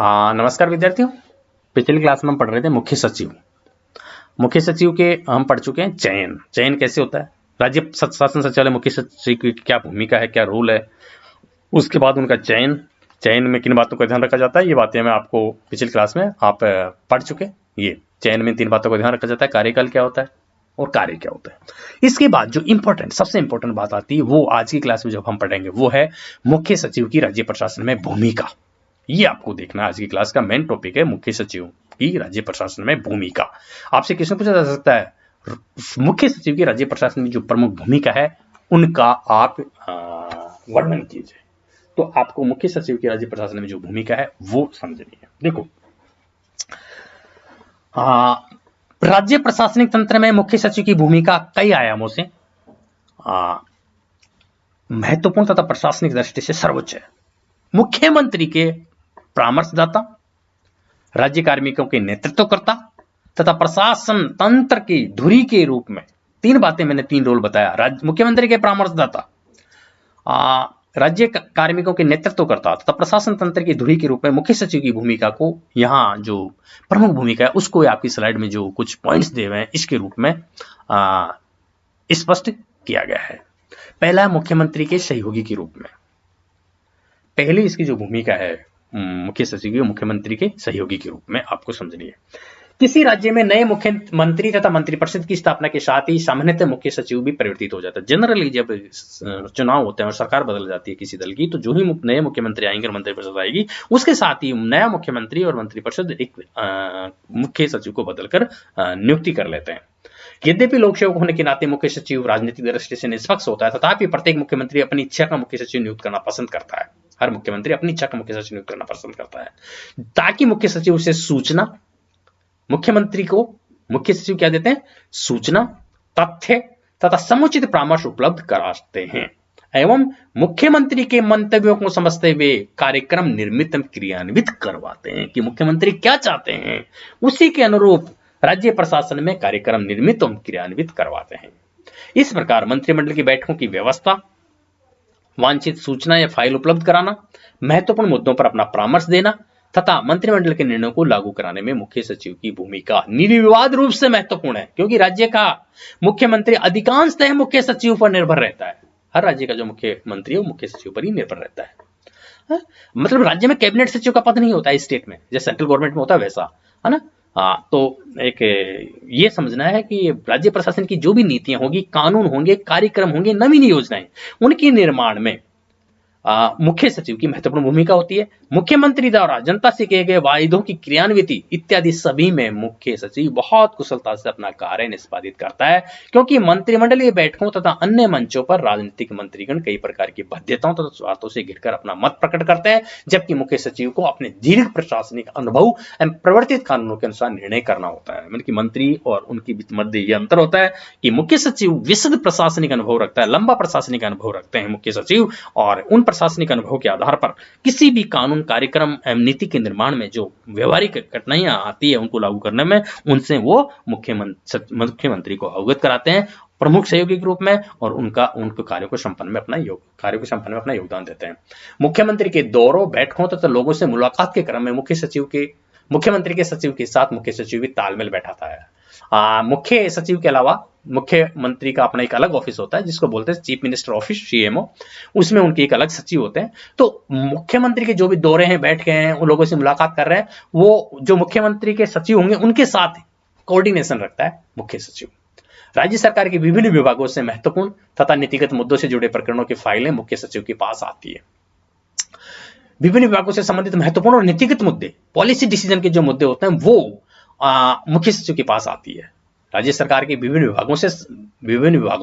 नमस्कार विद्यार्थियों। पिछली क्लास में हम पढ़ रहे थे मुख्य सचिव। मुख्य सचिव के हम पढ़ चुके हैं चयन कैसे होता है, राज्य शासन सचिवालय मुख्य सचिव की क्या भूमिका है, क्या रोल है, उसके बाद उनका चयन में किन बातों का ध्यान रखा जाता है। ये बातें मैं आपको पिछली क्लास में आप पढ़ चुके। ये चयन में 3 बातों का ध्यान रखा जाता है, कार्यकाल क्या होता है और कार्य क्या होता है। इसके बाद जो सबसे इंपॉर्टेंट बात आती है वो आज की क्लास में जब हम पढ़ेंगे वो है मुख्य सचिव की राज्य प्रशासन में भूमिका। ये आपको देखना आज की क्लास का मेन टॉपिक है, मुख्य सचिव की राज्य प्रशासन में भूमिका। आपसे क्वेश्चन पूछा जा सकता है मुख्य सचिव की राज्य प्रशासन में जो प्रमुख भूमिका है उनका आप वर्णन कीजिए। तो आपको मुख्य सचिव की राज्य प्रशासन में जो भूमिका है वो समझनी है। देखो, राज्य प्रशासनिक तंत्र में मुख्य सचिव की भूमिका कई आयामों से महत्वपूर्ण तथा प्रशासनिक दृष्टि से सर्वोच्च है। मुख्यमंत्री के परामर्शदाता, राज्य कार्मिकों के नेतृत्वकर्ता तथा प्रशासन तंत्र की धुरी के रूप में 3 बातें मैंने 3 रोल बताया। मुख्यमंत्री के परामर्शदाता, राज्य कार्मिकों के नेतृत्वकर्ता तथा प्रशासन तंत्र की धुरी के रूप में मुख्य सचिव की भूमिका को यहां जो प्रमुख भूमिका है उसको आपकी स्लाइड में जो कुछ पॉइंट्स दिए हुए हैं इसके रूप में स्पष्ट किया गया है। पहला, मुख्यमंत्री के सहयोगी के रूप में। पहली इसकी जो भूमिका है मुख्य सचिव की, मुख्यमंत्री के सहयोगी के रूप में आपको समझनी है। किसी राज्य में नए मुख्यमंत्री तथा मंत्रिपरिषद की स्थापना के साथ ही सामान्यतः मुख्य सचिव भी परिवर्तित हो जाता है। जनरली जब चुनाव होते हैं और सरकार बदल जाती है किसी दल की, तो जो ही नए मुख्यमंत्री आएंगे और मंत्रिपरिषद आएगी उसके साथ ही नया मुख्यमंत्री और मंत्रिपरिषद एक मुख्य सचिव को बदलकर नियुक्ति कर लेते हैं। यद्यपि लोक सेवक होने के नाते मुख्य सचिव राजनीतिक दृष्टि से निष्पक्ष होता है, तथापि प्रत्येक मुख्यमंत्री अपनी इच्छा का मुख्य सचिव नियुक्त करना पसंद करता है। हर मुख्यमंत्री अपनी इच्छा का मुख्य सचिव नियुक्त करना पसंद करता है ताकि मुख्य सचिव से सूचना, मुख्यमंत्री को मुख्य सचिव क्या देते हैं, सूचना, तथ्य तथा समुचित परामर्श उपलब्ध कराते हैं एवं मुख्यमंत्री के मंतव्यों को समझते हुए कार्यक्रम निर्मित क्रियान्वित करवाते हैं कि मुख्यमंत्री क्या चाहते हैं उसी के अनुरूप राज्य प्रशासन में कार्यक्रम निर्मित एवं क्रियान्वित करवाते हैं। इस प्रकार मंत्रिमंडल की बैठकों की व्यवस्था, वांछित सूचना या फाइल उपलब्ध कराना, महत्वपूर्ण मुद्दों पर अपना परामर्श देना तथा मंत्रिमंडल के निर्णयों को लागू कराने में मुख्य सचिव की भूमिका निर्विवाद रूप से महत्वपूर्ण है, क्योंकि राज्य का मुख्यमंत्री अधिकांशतः मुख्य सचिव पर निर्भर रहता है। हर राज्य का जो मुख्यमंत्री है वो मुख्य सचिव पर ही निर्भर रहता है। मतलब राज्य में कैबिनेट सचिव का पद नहीं होता है स्टेट में, जैसे सेंट्रल गवर्नमेंट में होता है वैसा, है ना। तो एक ये समझना है कि राज्य प्रशासन की जो भी नीतियां होगी, कानून होंगे, कार्यक्रम होंगे, नवीन योजनाएं, उनके निर्माण में मुख्य सचिव की महत्वपूर्ण भूमिका होती है। मुख्यमंत्री द्वारा जनता से किए गए वायदों की क्रियान्विति इत्यादि सभी में मुख्य सचिव बहुत कुशलता से अपना कार्य निष्पादित करता है, क्योंकि मंत्रिमंडलीय बैठकों तथा अन्य मंचों पर राजनीतिक मंत्रीगण कई प्रकार की बाध्यताओं तथा स्वार्थों से घिरकर अपना मत प्रकट करते हैं, जबकि मुख्य सचिव को अपने दीर्घ प्रशासनिक अनुभव एवं प्रवर्तित कानूनों के अनुसार निर्णय करना होता है। मतलब कि मंत्री और उनके बीच मध्य यह अंतर होता है कि मुख्य सचिव विशद प्रशासनिक अनुभव रखता है, लंबा प्रशासनिक अनुभव रखते हैं मुख्य सचिव, और उन प्रशासनिक अनुभव के आधार पर किसी भी कानून, कार्यक्रम एवं नीति के निर्माण में जो व्यवहारिक कठिनाइयां आती है उनको लागू करने में उनसे वो मुख्यमंत्री को अवगत कराते हैं प्रमुख सहयोगी के रूप में, और उनके कार्यों को संपन्न में अपना योगदान देते हैं। मुख्यमंत्री के दौरों, बैठकों तथा लोगों से मुलाकात के क्रम में मुख्यमंत्री के सचिव के साथ मुख्य सचिव भी तालमेल बैठाता है। मुख्य सचिव के अलावा मुख्यमंत्री का अपना एक अलग ऑफिस होता है जिसको बोलते हैं चीफ मिनिस्टर ऑफिस, सीएमओ, उसमें उनके एक अलग सचिव होते हैं। तो मुख्यमंत्री के जो भी दौरे हैं, बैठ गए हैं, उन लोगों से मुलाकात कर रहे हैं, वो जो मुख्यमंत्री के सचिव होंगे उनके साथ कोऑर्डिनेशन रखता है मुख्य सचिव। राज्य सरकार के विभिन्न विभागों से महत्वपूर्ण तथा नीतिगत मुद्दों से जुड़े प्रकरणों की फाइलें मुख्य सचिव के पास आती है। विभिन्न विभागों से संबंधित महत्वपूर्ण और नीतिगत मुद्दे, पॉलिसी डिसीजन के जो मुद्दे होते हैं वो मुख्य सचिव के पास आती है। राज्य सरकार के विभिन्न विभागों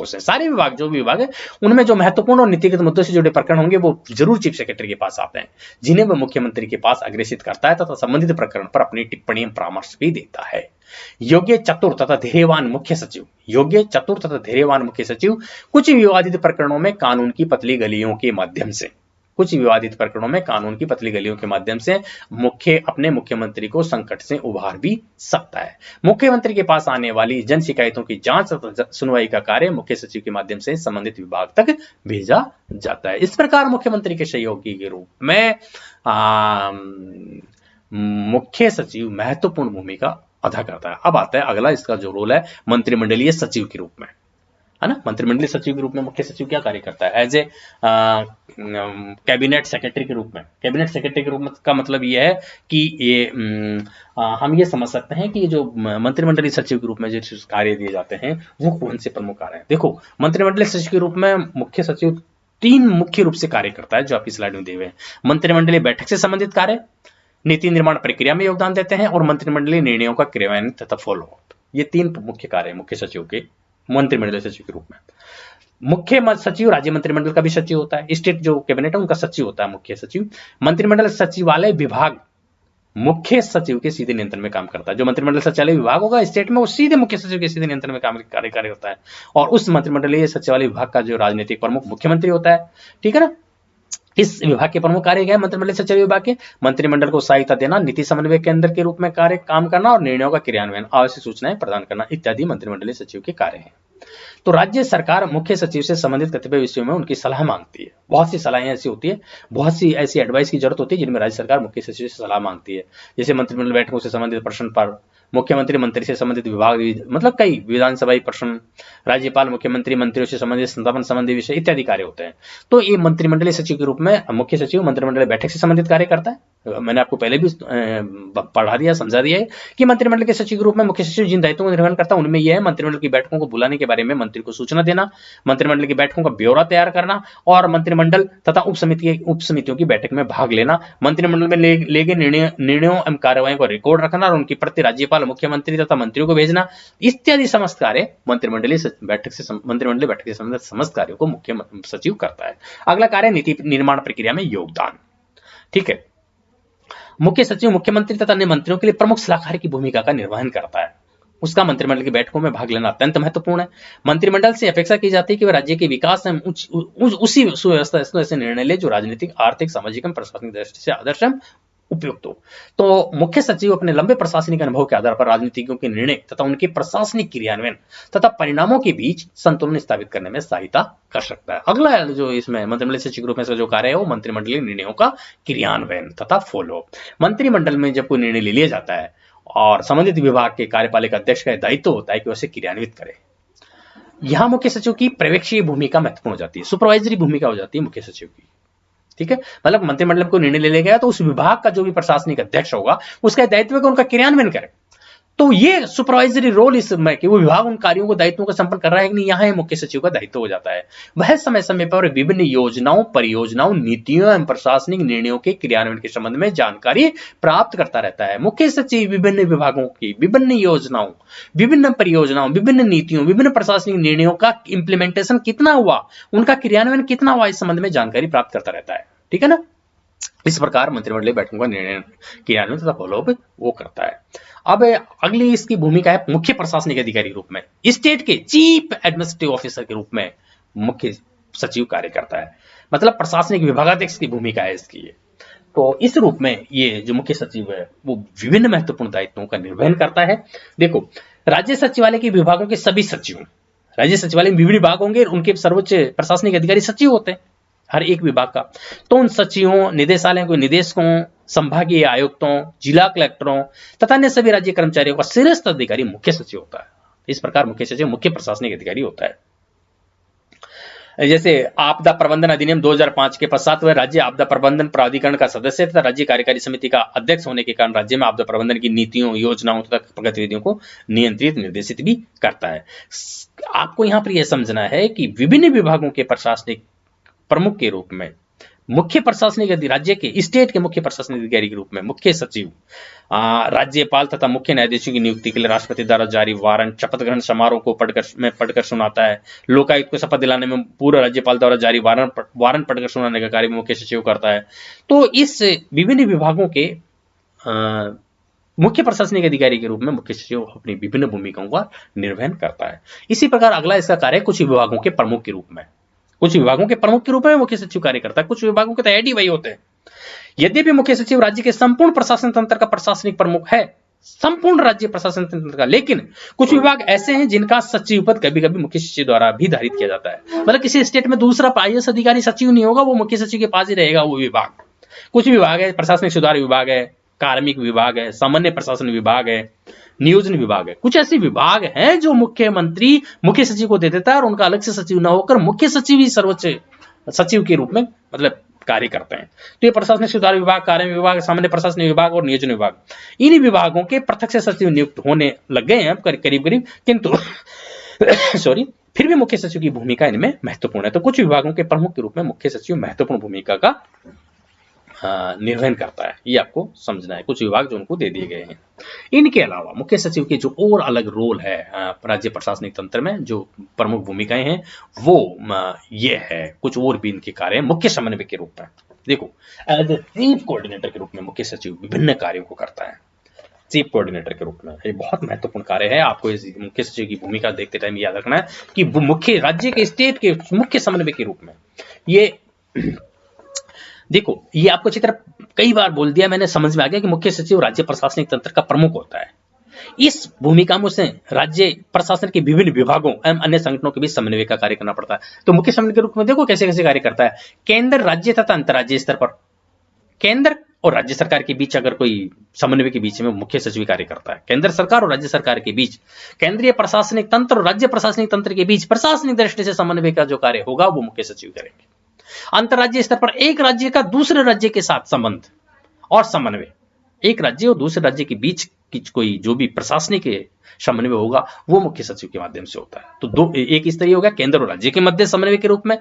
से सारे विभाग, जो भी विभाग है, उनमें जो महत्वपूर्ण और नीतिगत मुद्दों से जुड़े प्रकरण होंगे वो जरूर चीफ सेक्रेटरी के पास आते हैं, जिन्हें वह मुख्यमंत्री के पास अग्रेसित करता है तथा संबंधित प्रकरण पर अपनी टिप्पणी परामर्श भी देता है। योग्य, चतुर तथा धैर्यवान मुख्य सचिव कुछ विवादित प्रकरणों में कानून की पतली गलियों के माध्यम से अपने मुख्यमंत्री को संकट से उभार भी सकता है। मुख्यमंत्री के पास आने वाली जन शिकायतों की जांच तथा सुनवाई का कार्य मुख्य सचिव के माध्यम से संबंधित विभाग तक भेजा जाता है। इस प्रकार मुख्यमंत्री के सहयोगी के रूप में मुख्य सचिव महत्वपूर्ण भूमिका अदा करता है। अब आता है अगला, इसका जो रोल है मंत्रिमंडलीय सचिव के रूप में, है ना। मंत्रिमंडलीय सचिव के रूप में मुख्य सचिव क्या कार्य करता है? एज ए कैबिनेट सेक्रेटरी के रूप में। कैबिनेट सेक्रेटरी के रूप में का मतलब ये है कि ये हम ये समझ सकते हैं कि जो मंत्रिमंडलीय सचिव के रूप में जो कार्य दिए जाते हैं वो कौन से प्रमुख कार्य हैं। देखो, मंत्रिमंडलीय सचिव के रूप में मुख्य सचिव 3 मुख्य रूप से कार्य करता है, जो आपकी स्लाइड में दिए हुए हैं। मंत्रिमंडलीय बैठक से संबंधित कार्य, नीति निर्माण प्रक्रिया में योगदान देते हैं, और मंत्रिमंडलीय निर्णयों का क्रियान्वयन तथा फॉलो अप। ये 3 मुख्य कार्य है मुख्य सचिव के मंत्रिमंडलीय सचिव के रूप में। मुख्य सचिव राज्य मंत्रिमंडल का भी सचिव होता है, स्टेट जो कैबिनेट है उनका सचिव होता है मुख्य सचिव। मंत्रिमंडल सचिवालय विभाग मुख्य सचिव के सीधे नियंत्रण में काम करता है। जो मंत्रिमंडल सचिवालय विभाग होगा स्टेट में, वो सीधे मुख्य सचिव के सीधे नियंत्रण में कार्य होता है। और उस मंत्रिमंडलीय सचिवालय विभाग का जो राजनीतिक प्रमुख मुख्यमंत्री होता है, ठीक है ना। इस विभाग के प्रमुख कार्य क्या है? मंत्रिमंडल सचिव विभाग के मंत्रिमंडल को सहायता देना, नीति समन्वय केंद्र के रूप में काम करना, और निर्णयों का क्रियान्वयन, आवश्यक सूचनाएं प्रदान करना इत्यादि मंत्रिमंडलीय सचिव के कार्य हैं। तो राज्य सरकार मुख्य सचिव से संबंधित कतिपय विषयों में उनकी सलाह मांगती है। बहुत सी सलाहें ऐसी होती है, बहुत सी ऐसी एडवाइस की जरूरत होती है जिनमें राज्य सरकार मुख्य सचिव से सलाह मांगती है। जैसे मंत्रिमंडल बैठकों से संबंधित प्रश्न पर मुख्यमंत्री मंत्री से संबंधित विभाग, मतलब कई विधानसभाई प्रश्न, राज्यपाल मुख्यमंत्री मंत्रियों से संबंधित संस्थापन संबंधी विषय इत्यादि कार्य होते हैं। तो ये मंत्रिमंडलीय सचिव के रूप में मुख्य सचिव मंत्रिमंडलीय बैठक से संबंधित कार्य करता है। मैंने आपको पहले भी पढ़ा दिया, समझा दिया है कि मंत्रिमंडल के सचिव के रूप में मुख्य सचिव जिन दायित्वों का निर्वहन करता है उनमें यह है मंत्रिमंडल की बैठकों को बुलाने के बारे में मंत्री को सूचना देना, मंत्रिमंडल की बैठकों का ब्यौरा तैयार करना, और मंत्रिमंडल तथा उप समितियों की बैठक में भाग लेना, मंत्रिमंडल में ले गए निर्णयों एवं कार्रवाई को रिकॉर्ड रखना और उनकी प्रति राज्यपाल मुख्यमंत्री तथा मंत्रियों को भेजना इत्यादि समस्त कार्य मंत्रिमंडलीय बैठक से संबंधित समस्त कार्यों को मुख्य सचिव करता है। अगला कार्य नीति निर्माण प्रक्रिया में योगदान। ठीक है, मुख्य सचिव मुख्यमंत्री तथा अन्य मंत्रियों के लिए प्रमुख सलाहकार की भूमिका का निर्वहन करता है। उसका मंत्रिमंडल की बैठकों में भाग लेना अत्यंत महत्वपूर्ण है। मंत्रिमंडल से अपेक्षा की जाती है कि वह राज्य के विकास में उसी सुव्यवस्था ऐसे निर्णय ले जो राजनीतिक, आर्थिक, सामाजिक एवं प्रशासनिक दृष्टि से आदर्श एवं उपयुक्त हो। तो मुख्य सचिव अपने लंबे प्रशासनिक अनुभव के आधार पर राजनीतिज्ञों के निर्णय तथा उनके प्रशासनिक क्रियान्वयन तथा परिणामों के बीच संतुलन स्थापित करने में सहायता कर सकता है। अगला जो इसमें मंत्रिमंडलीय सचिव के रूप में जो कार्य है वो मंत्रिमंडलीय निर्णयों का क्रियान्वयन तथा फॉलो। मंत्रिमंडल में जब कोई निर्णय ले लिया जाता है और संबंधित विभाग के कार्यपालिका अध्यक्ष का दायित्व होता है कि उसे क्रियान्वित करे। यहां मुख्य सचिव की पर्यवेक्षीय भूमिका महत्वपूर्ण हो जाती है, सुपरवाइजरी भूमिका हो जाती है मुख्य सचिव की। ठीक है, मतलब मंत्रिमंडल को निर्णय ले लिया गया तो उस विभाग का जो भी प्रशासनिक अध्यक्ष होगा उसका दायित्व है कि उनका क्रियान्वयन करे। तो ये सुपरवाइजरी रोल इसमें कि वो विभाग उन कार्यों को, दायित्वों को संपन्न कर रहा है कि नहीं, यहाँ मुख्य सचिव का दायित्व हो जाता है। वह समय समय पर विभिन्न योजनाओं, परियोजनाओं, नीतियों एवं प्रशासनिक निर्णयों के क्रियान्वयन के संबंध में जानकारी प्राप्त करता रहता है। मुख्य सचिव विभिन्न विभागों की विभिन्न योजनाओं, विभिन्न परियोजनाओं, विभिन्न नीतियों, विभिन्न प्रशासनिक निर्णयों का इंप्लीमेंटेशन कितना हुआ, उनका क्रियान्वयन कितना हुआ, इस संबंध में जानकारी प्राप्त करता रहता है। ठीक है ना। इस प्रकार मंत्रिमंडलीय बैठकों का निर्णय क्रियान्वयन तथा फॉलोअप वो करता है। अब अगली इसकी भूमिका है मुख्य प्रशासनिक अधिकारी रूप में, स्टेट के चीफ एडमिनिस्ट्रेटिव ऑफिसर के रूप में मुख्य सचिव कार्य करता है। मतलब प्रशासनिक विभागाध्यक्ष की भूमिका है इसकी। तो इस रूप में ये जो मुख्य सचिव है वो विभिन्न महत्वपूर्ण दायित्वों का निर्वहन करता है। देखो, राज्य सचिवालय के विभागों के सभी सचिव, राज्य सचिवालय में विभिन्न विभाग होंगे, उनके सर्वोच्च प्रशासनिक अधिकारी सचिव होते हैं हर एक विभाग का। तो उन सचिवों, निदेशालयों के निदेशकों, संभागीय आयुक्तों, जिला कलेक्टरों तथा अन्य सभी राज्य कर्मचारियों का शीर्ष अधिकारी मुख्य सचिव होता है। इस प्रकार मुख्य सचिव मुख्य प्रशासनिक अधिकारी होता है। जैसे आपदा प्रबंधन अधिनियम 2005 के पश्चात वह राज्य आपदा प्रबंधन प्राधिकरण का सदस्य तथा राज्य कार्यकारी समिति का अध्यक्ष होने के कारण राज्य में आपदा प्रबंधन की नीतियों, योजनाओं तथा गतिविधियों को नियंत्रित, निर्देशित भी करता है। आपको यहाँ पर यह समझना है कि विभिन्न विभागों के प्रशासनिक प्रमुख के रूप में मुख्य प्रशासनिक अधिकारी, राज्य के स्टेट के मुख्य प्रशासनिक अधिकारी के रूप में मुख्य सचिव राज्यपाल तथा मुख्य न्यायाधीशों की नियुक्ति के लिए राष्ट्रपति द्वारा जारी वारंट, शपथ ग्रहण समारोह को पढ़कर सुनाता है। लोकायुक्त को शपथ दिलाने में पूर्व राज्यपाल द्वारा जारी वारंट पढ़कर सुनाने का कार्य मुख्य सचिव करता है। तो इस विभिन्न विभागों के मुख्य प्रशासनिक अधिकारी के रूप में मुख्य सचिव अपनी विभिन्न भूमिकाओं का निर्वहन करता है। इसी प्रकार अगला इसका कार्य कुछ विभागों के प्रमुख के रूप में, कुछ विभागों के प्रमुख के रूप में मुख्य सचिव कार्य करता है। कुछ विभागों के तो हेड ही वही होते हैं। यद्यपि मुख्य सचिव राज्य के संपूर्ण प्रशासन तंत्र का प्रशासनिक प्रमुख है, संपूर्ण राज्य प्रशासन तंत्र का, लेकिन कुछ विभाग ऐसे हैं जिनका सचिव पद कभी कभी मुख्य सचिव द्वारा भी धारित किया जाता है। मतलब किसी स्टेट में दूसरा IAS अधिकारी सचिव नहीं होगा, वो मुख्य सचिव के पास ही रहेगा वो विभाग। कुछ विभाग है, प्रशासनिक सुधार विभाग है, कार्मिक विभाग है, सामान्य प्रशासन विभाग है, नियोजन विभाग है। कुछ ऐसे विभाग हैं जो मुख्यमंत्री मुख्य सचिव को दे देता है और उनका अलग से सचिव ना होकर मुख्य सचिव ही सर्वोच्च सचिव के रूप में मतलब कार्य करते हैं। तो ये प्रशासनिक सुधार विभाग, कार्य विभाग, सामान्य प्रशासन विभाग और नियोजन विभाग, इन विभागों के पृथक से सचिव नियुक्त होने लग गए हैं करीब करीब, किंतु सॉरी फिर भी मुख्य सचिव की भूमिका इनमें महत्वपूर्ण है। तो कुछ विभागों के प्रमुख के रूप में मुख्य सचिव महत्वपूर्ण भूमिका का निर्वहन करता है, ये आपको समझना है। कुछ विभाग जो उनको दे दिए गए हैं। इनके अलावा मुख्य सचिव के जो और अलग रोल है राज्य प्रशासनिक तंत्र में, जो प्रमुख भूमिकाएं हैं वो ये है। कुछ और भी इनके कार्य हैं मुख्य समन्वय के रूप में। देखो, एज ए चीफ कोऑर्डिनेटर के रूप में मुख्य सचिव विभिन्न कार्यों को करता है। चीफ कोऑर्डिनेटर के रूप में ये बहुत महत्वपूर्ण कार्य है। आपको इस मुख्य सचिव की भूमिका देखते टाइम याद रखना है कि मुख्य राज्य के स्टेट के मुख्य समन्वय के रूप में ये देखो, ये आपको अच्छी तरह कई बार बोल दिया मैंने, समझ में आ गया कि मुख्य सचिव राज्य प्रशासनिक तंत्र का प्रमुख होता है। इस भूमिका में उसे राज्य प्रशासन के विभिन्न विभागों एवं अन्य संगठनों के बीच समन्वय का कार्य करना पड़ता है। तो मुख्य समन्वय के रूप में देखो कैसे कैसे कार्य करता है। केंद्र, राज्य तथा अंतर्राज्यीय स्तर पर केंद्र और राज्य सरकार के बीच अगर कोई समन्वय के बीच में मुख्य सचिव कार्य करता है। केंद्र सरकार और राज्य सरकार के बीच, केंद्रीय प्रशासनिक तंत्र और राज्य प्रशासनिक तंत्र के बीच प्रशासनिक दृष्टि से समन्वय का जो कार्य होगा वो मुख्य सचिव करेंगे। अंतर्राज्यीय स्तर पर एक राज्य का दूसरे राज्य के साथ संबंध और समन्वय, एक राज्य और दूसरे राज्य के बीच की कोई जो भी प्रशासनिक समन्वय होगा वो मुख्य सचिव के माध्यम से होता है। तो दो, एक स्तरीय हो गया केंद्र और राज्य के मध्य समन्वय के रूप में।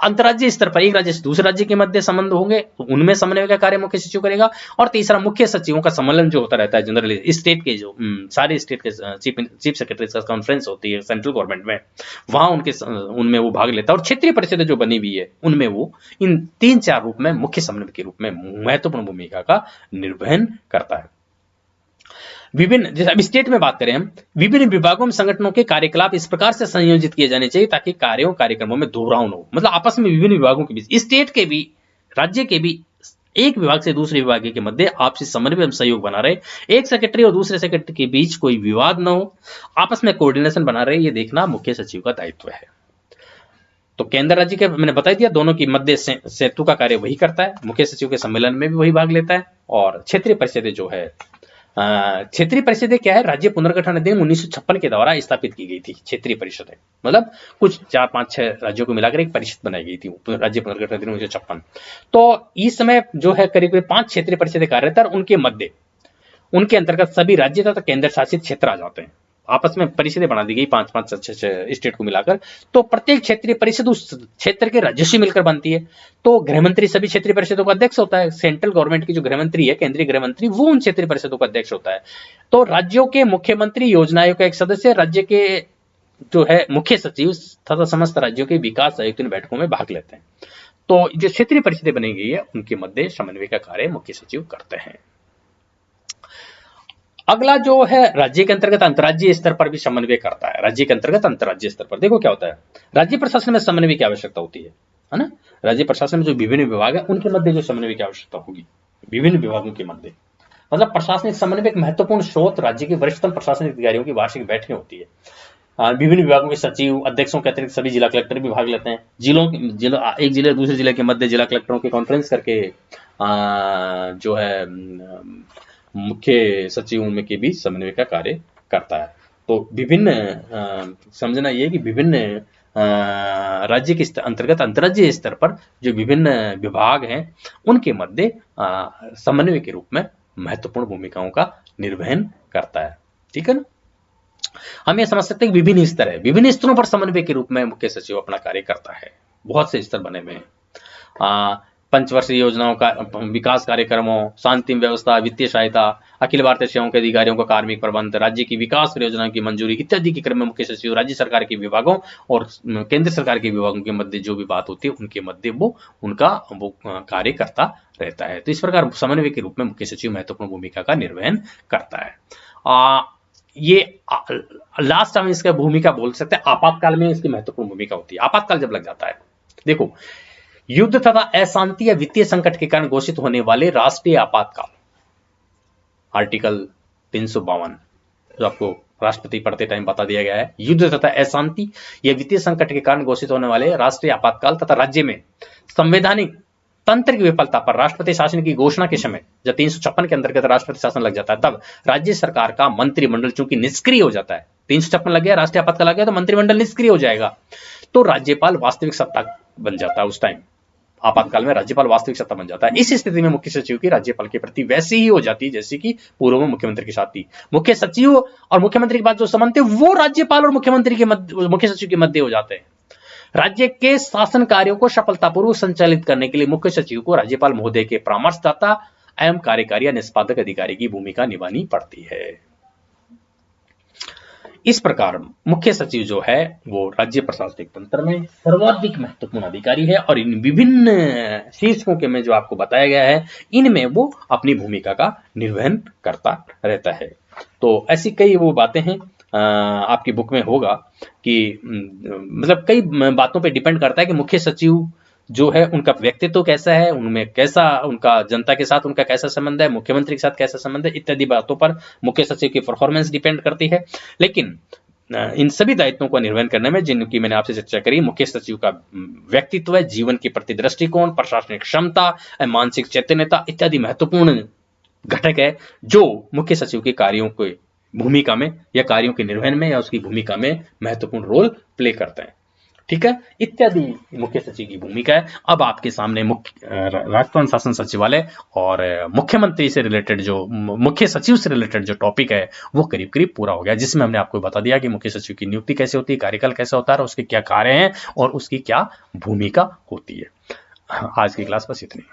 अंतर्राज्यीय स्तर पर एक राज्य से दूसरे राज्य के मध्य संबंध होंगे तो उनमें समन्वय का कार्य मुख्य सचिव करेगा। और तीसरा, मुख्य सचिवों का सम्मेलन जो होता रहता है जनरली स्टेट के जो सारे स्टेट के चीफ सेक्रेटरी का कॉन्फ्रेंस होती है सेंट्रल गवर्नमेंट में, वहां उनमें वो भाग लेता है। और क्षेत्रीय परिषदें जो बनी हुई है उनमें वो इन 3-4 रूप में मुख्य समन्वय के रूप में महत्वपूर्ण भूमिका का निर्वहन करता है। विभिन्न, जैसे अब स्टेट में बात करें हम, विभिन्न विभागों में संगठनों के कार्यकलाप इस प्रकार से संयोजित किए जाने चाहिए ताकि कार्यों कार्यक्रमों में दोहराव न हो। मतलब आपस में विभिन्न विभागों के बीच, स्टेट के भी, राज्य के भी, एक विभाग से दूसरे विभाग के मध्य आपसी समन्वय एवं सहयोग बना रहे, एक सेक्रेटरी और दूसरे सेक्रेटरी के बीच कोई विवाद न हो, आपस में कोऑर्डिनेशन बना रहे, ये देखना मुख्य सचिव का दायित्व है। तो केंद्र राज्य के मैंने बता दिया, दोनों की मध्य सेतु का कार्य वही करता है, मुख्य सचिव के सम्मेलन में भी वही भाग लेता है। और क्षेत्रीय परिषदें जो है, क्षेत्रीय परिषदें क्या है, राज्य पुनर्गठन अधिनियम 1956 के द्वारा स्थापित की गई थी। क्षेत्रीय परिषदें मतलब कुछ 4-5-6 राज्यों को मिलाकर एक परिषद बनाई गई थी, राज्य पुनर्गठन अधिनियम 1956। तो इस समय जो है करीब 5 क्षेत्रीय परिषदें कार्यरत है और उनके अंतर्गत सभी राज्य तथा केंद्र शासित क्षेत्र आ जाते हैं। आपस में परिषदें बना दी गई 5-5-6 स्टेट को मिलाकर। तो प्रत्येक क्षेत्रीय परिषद उस क्षेत्र के राज्यों से मिलकर बनती है। तो गृहमंत्री सभी क्षेत्रीय परिषदों का अध्यक्ष होता है। सेंट्रल गवर्नमेंट की जो गृहमंत्री है, केंद्रीय गृहमंत्री, वो उन क्षेत्रीय परिषदों का अध्यक्ष होता है। तो राज्यों के मुख्यमंत्री, योजना आयोग का एक सदस्य, राज्य के जो है मुख्य सचिव तथा समस्त राज्यों के विकास आयुक्त इन बैठकों में भाग लेते हैं। तो जो क्षेत्रीय परिषदें बनी गई है उनके मध्य समन्वय का कार्य मुख्य सचिव करते हैं। अगला जो है, राज्य के अंतर्गत अंतर्राज्यीय स्तर पर भी समन्वय करता है। राज्य के अंतर्गत अंतर्राज्यीय स्तर पर देखो क्या होता है, राज्य प्रशासन में समन्वय की आवश्यकता होती है ना। राज्य प्रशासन में जो विभिन्न विभाग है उनके मध्य जो समन्वय की आवश्यकता होगी, विभिन्न विभागों के मध्य, मतलब प्रशासनिक समन्वय एक महत्वपूर्ण स्रोत राज्य के वरिष्ठतम प्रशासनिक अधिकारियों की वार्षिक बैठकें होती है। विभिन्न विभागों के सचिव, अध्यक्षों के अतिरिक्त सभी जिला कलेक्टर भी भाग लेते हैं। एक जिले दूसरे जिले के मध्य जिला कलेक्टरों की कॉन्फ्रेंस करके जो है मुख्य सचिव में के बीच समन्वय का कार्य करता है। तो विभिन्न समझना यह कि विभिन्न राज्य के अंतर्गत अंतर्राज्यीय स्तर पर जो विभिन्न विभाग हैं उनके मध्य समन्वय के रूप में महत्वपूर्ण भूमिकाओं का निर्वहन करता है। ठीक है ना। हम ये समझ सकते हैं कि विभिन्न स्तर है, विभिन्न स्तरों पर समन्वय के रूप में मुख्य सचिव अपना कार्य करता है। बहुत से स्तर बने हुए हैं। पंचवर्षीय योजनाओं का विकास कार्यक्रमों, शांति व्यवस्था, वित्तीय सहायता, अखिल भारतीय सेवाओं के अधिकारियों का कार्मिक प्रबंध, राज्य की विकास परियोजनाओं की मंजूरी इत्यादि के क्रम में मुख्य सचिव राज्य सरकार के विभागों और केंद्र सरकार के विभागों के मध्य जो भी बात होती है उनके मध्य वो कार्य करता रहता है। तो इस प्रकार समन्वय के रूप में मुख्य सचिव महत्वपूर्ण भूमिका का निर्वहन करता है। ये लास्ट हम इसका भूमिका बोल सकते हैं, आपातकाल में इसकी महत्वपूर्ण भूमिका होती है। आपातकाल जब लग जाता है, देखो, युद्ध तथा अशांति या वित्तीय संकट के कारण घोषित होने वाले राष्ट्रीय आपातकाल, आर्टिकल 352 जो आपको राष्ट्रपति पढ़ते टाइम बता दिया गया है। युद्ध तथा अशांति या वित्तीय संकट के कारण घोषित होने वाले राष्ट्रीय आपातकाल तथा राज्य में संवैधानिक तंत्र की विफलता पर राष्ट्रपति शासन की घोषणा के समय जब 356 के अंतर्गत राष्ट्रपति शासन लग जाता है, तब राज्य सरकार का मंत्रिमंडल चूंकि निष्क्रिय हो जाता है, 356 लग गया, राष्ट्रीय आपातकाल लग गया, तो मंत्रिमंडल निष्क्रिय हो जाएगा, तो राज्यपाल वास्तविक सत्ता बन जाता है। उस टाइम आपातकाल में राज्यपाल वास्तविक सत्ता बन जाता है। इस स्थिति में मुख्य सचिव की राज्यपाल के प्रति वैसी ही हो जाती है जैसे कि पूर्व में मुख्यमंत्री के साथ थी। मुख्य सचिव और मुख्यमंत्री के बाद जो संबंध थे वो राज्यपाल और मुख्य सचिव के मध्य हो जाते हैं। राज्य के शासन कार्यों को सफलतापूर्वक संचालित करने के लिए मुख्य सचिव को राज्यपाल महोदय के परामर्शदाता एवं कार्यकारी या निष्पादक अधिकारी की भूमिका निभानी पड़ती है। इस प्रकार मुख्य सचिव जो है वो राज्य प्रशासनिक तंत्र में सर्वाधिक महत्वपूर्ण अधिकारी है और इन विभिन्न शीर्षकों के में जो आपको बताया गया है इनमें वो अपनी भूमिका का निर्वहन करता रहता है। तो ऐसी कई वो बातें हैं, आपकी बुक में होगा कि मतलब कई बातों पे डिपेंड करता है कि मुख्य सचिव जो है उनका व्यक्तित्व कैसा है, उनमें कैसा उनका जनता के साथ उनका कैसा संबंध है, मुख्यमंत्री के साथ कैसा संबंध है, इत्यादि बातों पर मुख्य सचिव की परफॉर्मेंस डिपेंड करती है। लेकिन इन सभी दायित्वों का निर्वहन करने में जिनकी मैंने आपसे चर्चा करी, मुख्य सचिव का व्यक्तित्व है, जीवन के प्रति दृष्टिकोण, प्रशासनिक क्षमता, मानसिक चैतन्यता इत्यादि महत्वपूर्ण घटक है जो मुख्य सचिव के कार्यों के भूमिका में या कार्यों के निर्वहन में या उसकी भूमिका में महत्वपूर्ण रोल प्ले करते हैं। ठीक है, इत्यादि मुख्य सचिव की भूमिका है। अब आपके सामने राजस्थान शासन सचिवालय और मुख्यमंत्री से रिलेटेड जो मुख्य सचिव से रिलेटेड जो टॉपिक है वो करीब करीब पूरा हो गया, जिसमें हमने आपको बता दिया कि मुख्य सचिव की नियुक्ति कैसे होती है, कार्यकाल कैसा होता है, उसके क्या कार्य हैं और उसकी क्या भूमिका होती है। आज की क्लास बस इतनी।